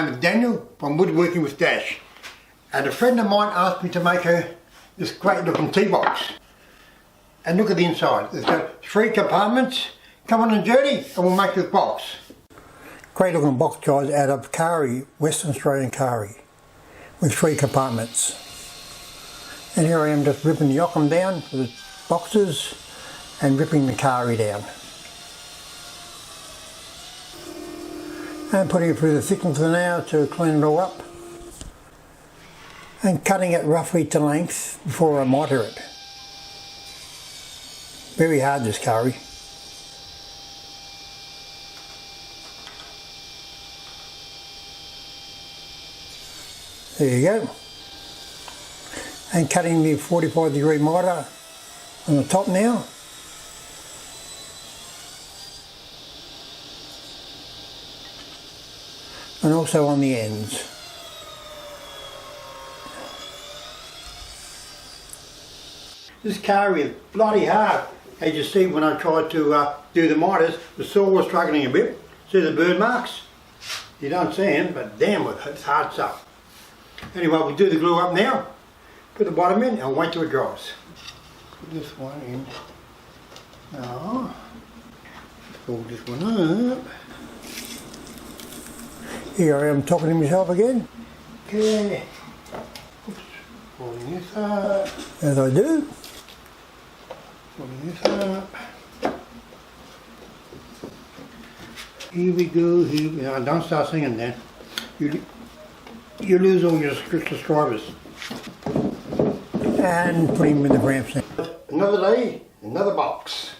name is Daniel from Woodworking with Dash, and a friend of mine asked me to make this great looking tea box. And look at the inside, it's got 3 compartments. Come on and dirty and we'll make this box. Great looking box, guys, out of Kari, Western Australian Kari, with 3 compartments. And here I am just ripping the Occam down for the boxes and ripping the Kari down. And putting it through the thickness now to clean it all up. And cutting it roughly to length before I miter it. Very hard, this Kari. There you go. And cutting the 45-degree miter on the top now. And also on the ends. This Kari is bloody hard. As you see, when I tried to do the miters, the saw was struggling a bit. See the burn marks? You don't see them, but damn, it's hard stuff. Anyway, we'll do the glue up now. Put the bottom in and wait till it dries. Put this one in. Now, fold this one up. Here I am talking to myself again. Okay. Oops. Folding this up. As I do. Folding this up. Here we go. Here we go. Don't start singing then. You lose all your subscribers. And put him in the ramps. Another day, another box.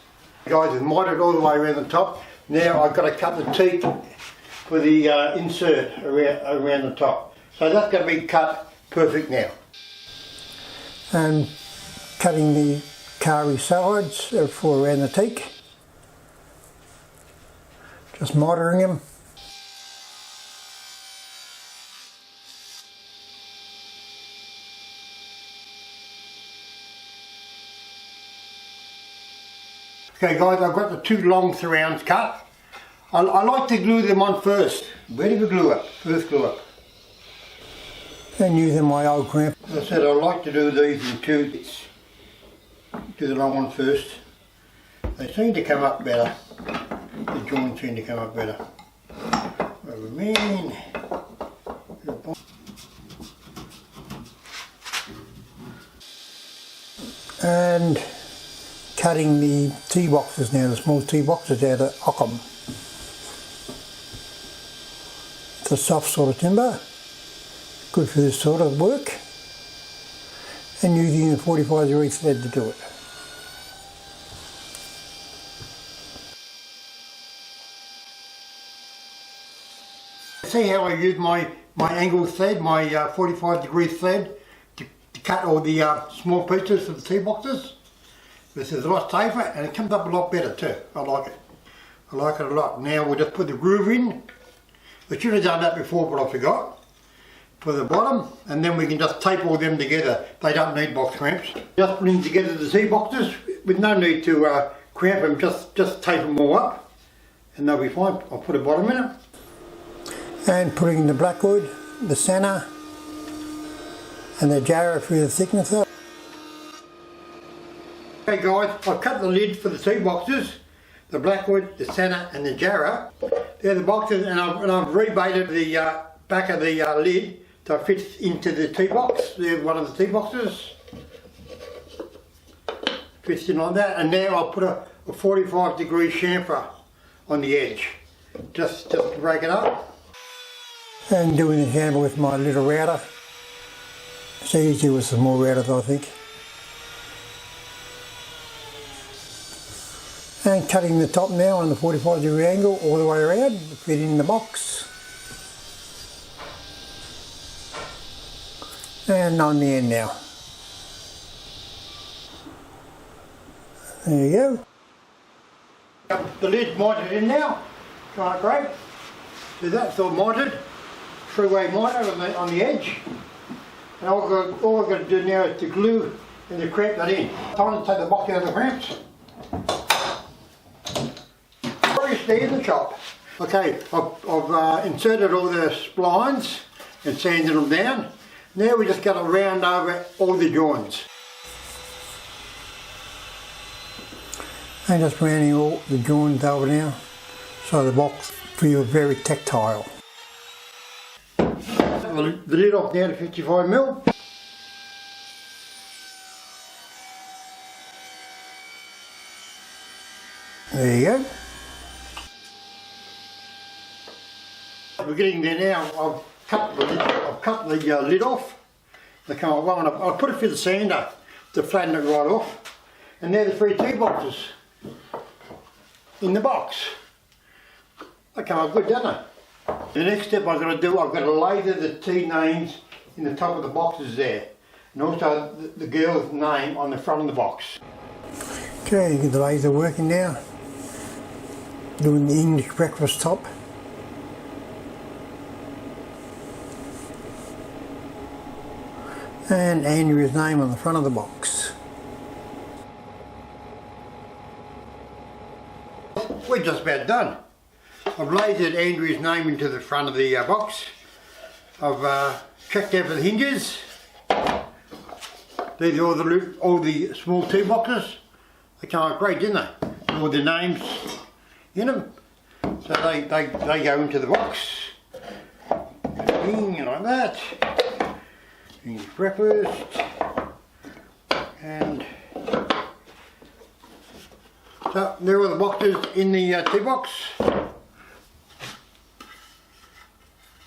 Guys, it's mitered all the way around the top. Now I've got to cut the teeth for the insert around the top. So that's going to be cut perfect now. And cutting the Kari sides for around the teak. Just mitering them. Okay guys, I've got the 2 long surrounds cut. I like to glue them on first. Ready for glue up, first glue up. And using my old clamp. As I said, I like to do these in 2 bits. Do the long one first. They seem to come up better. The joints seem to come up better. Rubber man. And cutting the tea boxes now, the small tea boxes out of Occam. It's a soft sort of timber, good for this sort of work, and using the 45-degree thread to do it. See how I use my angle thread, my 45-degree thread, to cut all the small pieces of the tea boxes? This is a lot safer and it comes up a lot better too. I like it. I like it a lot. Now we'll just put the groove in. I should have done that before, but I forgot. For the bottom, and then we can just tape all them together. They don't need box clamps. Just putting together the tea boxes with no need to clamp them. Just tape them all up, and they'll be fine. I'll put a bottom in it. And putting the blackwood, the senna, and the jarrah through the thickness of it. Okay guys, I've cut the lid for the tea boxes, the blackwood, the senna and the jarrah. They're the boxes, and I've rebaited the back of the lid so it fits into the tea box. There's one of the tea boxes. Fits in like that, and now I'll put a 45-degree chamfer on the edge. Just to break it up. And doing the handle with my little router. It's easier with some more routers, I think. And cutting the top now on the 45-degree angle all the way around to fit in the box. And on the end now. There you go. The lid's mitered in now. Right, great. So that's all mitered. 3-way miter on the edge. And all I've got to do now is to glue and to cramp that in. Time to take the box out of the clamps. Stay in the shop. Okay, I've inserted all the splines and sanded them down. Now we just got to round over all the joins. And just rounding all the joins over now so the box feels very tactile. The lid off now to 55mm. There you go. We're getting there now. I've cut the lid off. I'll put it through the sander to flatten it right off. And there are the 3 tea boxes in the box. They come out good, don't they? The next step I've got to do, I've got to laser the tea names in the top of the boxes there. And also the girl's name on the front of the box. Okay, you get the laser working now. Doing the English breakfast top. And Andrew's name on the front of the box. We're just about done. I've lasered Andrew's name into the front of the box. I've checked out for the hinges. These are all the small tea boxes. They come out great, didn't they? All the names in them. So they go into the box. Like that. English breakfast. And so there are the boxes in the tea box.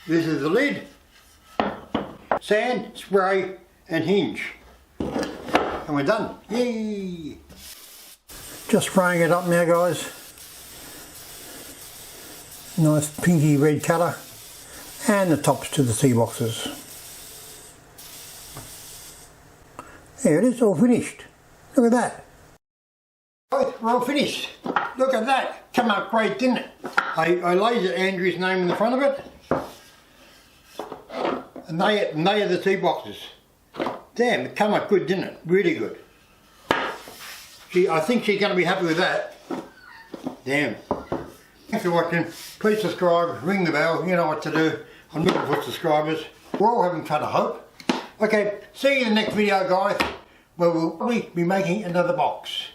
This is the lid, sand, spray and hinge. And we're done. Yay! Just spraying it up now, guys. Nice pinky red colour. And the tops to the tea boxes. There it is, all finished. Look at that. We're all finished. Look at that. Come out great, didn't it? I lasered Andrew's name in the front of it. And they are the tea boxes. Damn, it come out good, didn't it? Really good. I think she's going to be happy with that. Damn. Thanks for watching. Please subscribe, ring the bell, you know what to do. I'm looking for subscribers. We're all having fun, I hope. Okay, see you in the next video, guys, where we'll probably be making another box.